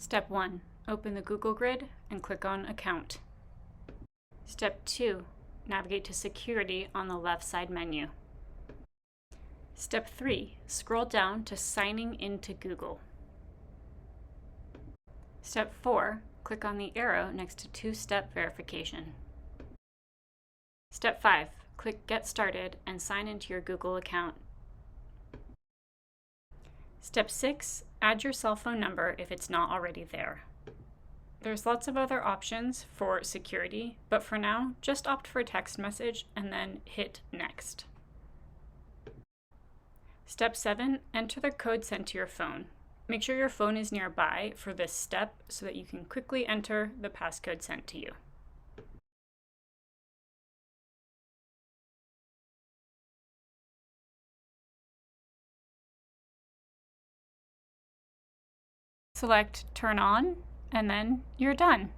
Step 1. Open the Google Grid and click on Account. Step 2. Navigate to Security on the left side menu. Step 3. Scroll down to Signing into Google. Step 4. Click on the arrow next to two-step verification. Step 5. Click Get Started and sign into your Google account. Step 6. Add your cell phone number if it's not already there. There's lots of other options for security, but for now, just opt for a text message and then hit Next. Step 7. Enter the code sent to your phone. Make sure your phone is nearby for this step so that you can quickly enter the passcode sent to you. Select Turn On, and then you're done.